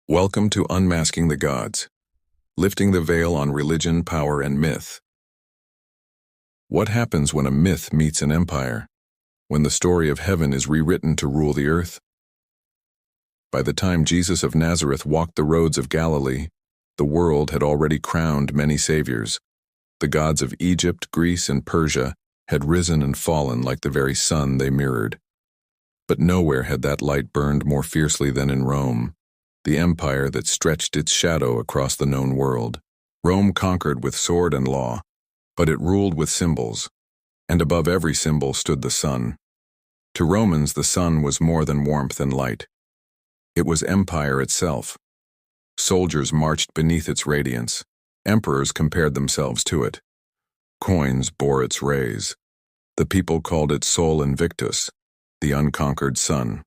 Welcome to Unmasking the Gods, lifting the veil on religion, power, and myth. What happens when a myth meets an empire? When the story of heaven is rewritten to rule the earth? By the time Jesus of Nazareth walked the roads of Galilee, the world had already crowned many saviors. The gods of Egypt, Greece, and Persia had risen and fallen like the very sun they mirrored. But nowhere had that light burned more fiercely than in Rome, the empire that stretched its shadow across the known world. Rome conquered with sword and law, but it ruled with symbols, and above every symbol stood the sun. To Romans, the sun was more than warmth and light. It was empire itself. Soldiers marched beneath its radiance. Emperors compared themselves to it. Coins bore its rays. The people called it Sol Invictus, the unconquered sun.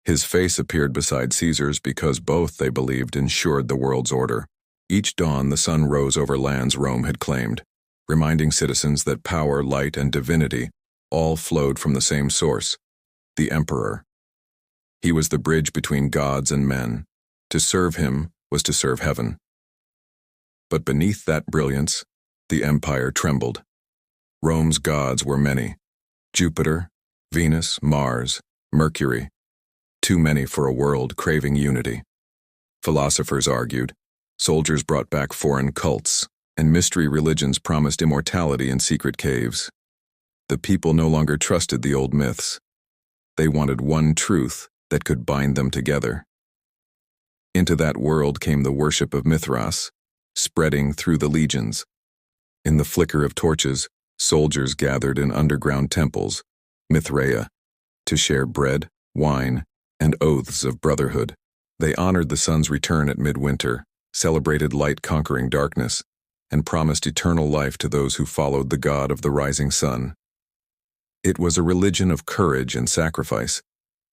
His face appeared beside Caesar's because both, they believed, ensured the world's order. Each dawn the sun rose over lands Rome had claimed, reminding citizens that power, light, and divinity all flowed from the same source, the emperor. He was the bridge between gods and men. To serve him was to serve heaven. But beneath that brilliance, the empire trembled. Rome's gods were many: Jupiter, Venus, Mars, Mercury. Too many for a world craving unity. Philosophers argued, soldiers brought back foreign cults, and mystery religions promised immortality in secret caves. The people no longer trusted the old myths. They wanted one truth that could bind them together. Into that world came the worship of Mithras, spreading through the legions. In the flicker of torches, soldiers gathered in underground temples, Mithraism, to share bread, wine, and oaths of brotherhood. They honored the sun's return at midwinter, celebrated light conquering darkness, and promised eternal life to those who followed the god of the rising sun. It was a religion of courage and sacrifice,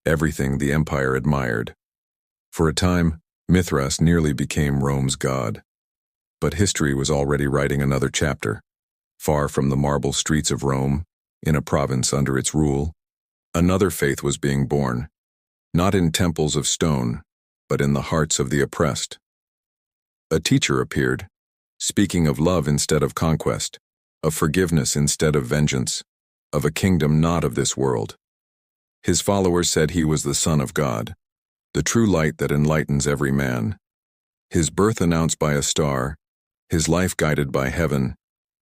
everything the empire admired. For a time, Mithras nearly became Rome's god. But history was already writing another chapter. Far from the marble streets of Rome, in a province under its rule, another faith was being born. Not in temples of stone, but in the hearts of the oppressed. A teacher appeared, speaking of love instead of conquest, of forgiveness instead of vengeance, of a kingdom not of this world. His followers said he was the Son of God, the true light that enlightens every man. His birth announced by a star, his life guided by heaven,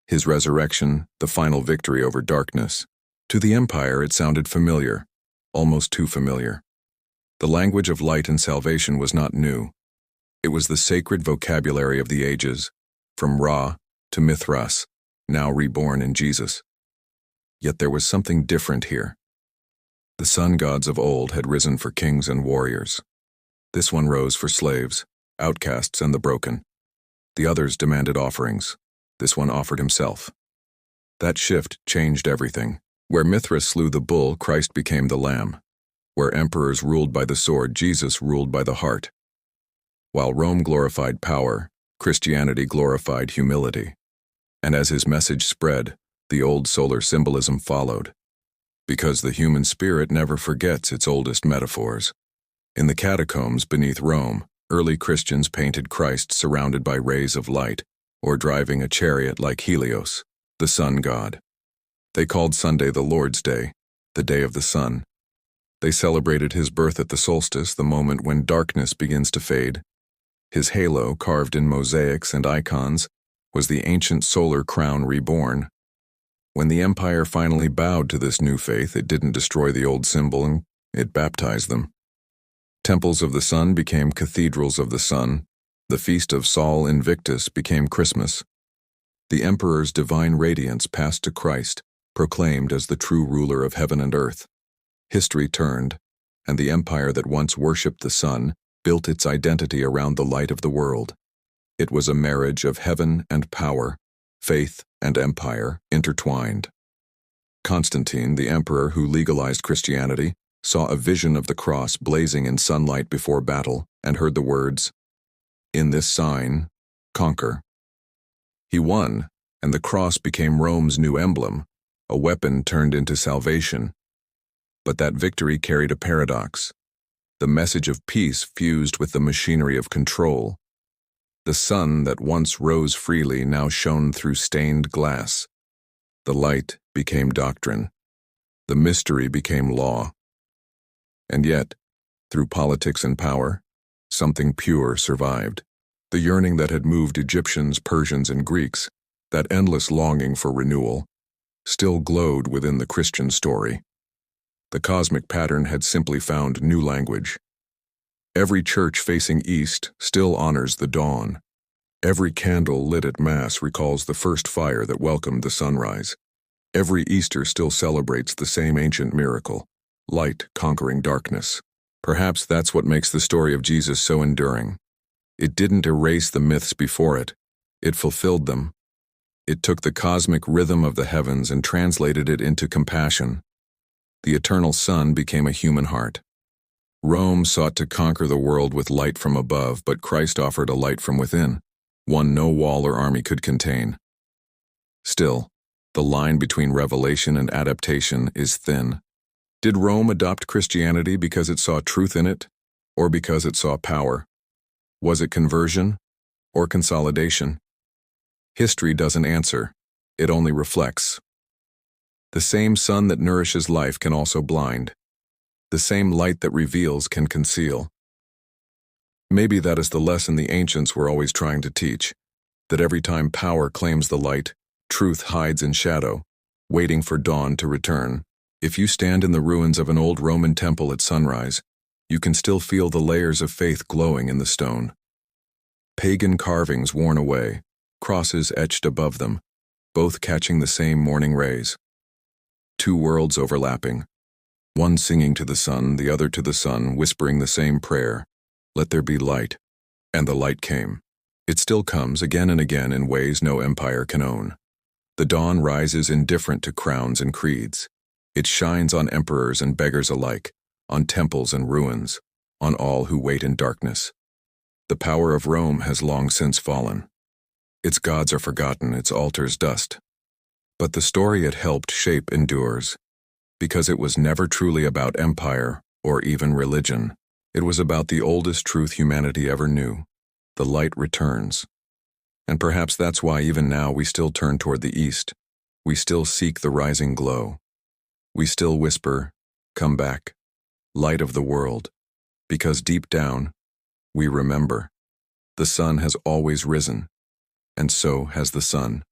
his resurrection the final victory over darkness. To the empire it sounded familiar, almost too familiar. The language of light and salvation was not new. It was the sacred vocabulary of the ages, from Ra to Mithras, now reborn in Jesus. Yet there was something different here. The sun gods of old had risen for kings and warriors. This one rose for slaves, outcasts, and the broken. The others demanded offerings. This one offered himself. That shift changed everything. Where Mithras slew the bull, Christ became the lamb. Where emperors ruled by the sword, Jesus ruled by the heart. While Rome glorified power, Christianity glorified humility. And as his message spread, the old solar symbolism followed. Because the human spirit never forgets its oldest metaphors. In the catacombs beneath Rome, early Christians painted Christ surrounded by rays of light, or driving a chariot like Helios, the sun god. They called Sunday the Lord's Day, the day of the sun. They celebrated his birth at the solstice, the moment when darkness begins to fade. His halo, carved in mosaics and icons, was the ancient solar crown reborn. When the empire finally bowed to this new faith, it didn't destroy the old symbol, and it baptized them. Temples of the sun became cathedrals of the sun. The feast of Sol Invictus became Christmas. The emperor's divine radiance passed to Christ, proclaimed as the true ruler of heaven and earth. History turned, and the empire that once worshipped the sun built its identity around the light of the world. It was a marriage of heaven and power, faith and empire intertwined. Constantine, the emperor who legalized Christianity, saw a vision of the cross blazing in sunlight before battle and heard the words, "In this sign, conquer." He won, and the cross became Rome's new emblem, a weapon turned into salvation. But that victory carried a paradox. The message of peace fused with the machinery of control. The sun that once rose freely now shone through stained glass. The light became doctrine. The mystery became law. And yet, through politics and power, something pure survived. The yearning that had moved Egyptians, Persians, and Greeks, that endless longing for renewal, still glowed within the Christian story. The cosmic pattern had simply found new language. Every church facing east still honors the dawn. Every candle lit at Mass recalls the first fire that welcomed the sunrise. Every Easter still celebrates the same ancient miracle, light conquering darkness. Perhaps that's what makes the story of Jesus so enduring. It didn't erase the myths before it. It fulfilled them. It took the cosmic rhythm of the heavens and translated it into compassion. The eternal sun became a human heart. Rome sought to conquer the world with light from above, but Christ offered a light from within, one no wall or army could contain. Still, the line between revelation and adaptation is thin. Did Rome adopt Christianity because it saw truth in it, or because it saw power? Was it conversion, or consolidation? History doesn't answer, it only reflects. The same sun that nourishes life can also blind. The same light that reveals can conceal. Maybe that is the lesson the ancients were always trying to teach, that every time power claims the light, truth hides in shadow, waiting for dawn to return. If you stand in the ruins of an old Roman temple at sunrise, you can still feel the layers of faith glowing in the stone. Pagan carvings worn away, crosses etched above them, both catching the same morning rays. Two worlds overlapping, one singing to the sun, the other to the sun, whispering the same prayer, "Let there be light." And the light came. It still comes again and again in ways no empire can own. The dawn rises indifferent to crowns and creeds. It shines on emperors and beggars alike, on temples and ruins, on all who wait in darkness. The power of Rome has long since fallen. Its gods are forgotten, its altars dust. But the story it helped shape endures, because it was never truly about empire or even religion. It was about the oldest truth humanity ever knew. The light returns. And perhaps that's why even now we still turn toward the east. We still seek the rising glow. We still whisper, "Come back, light of the world," because deep down, we remember. The sun has always risen, and so has the sun.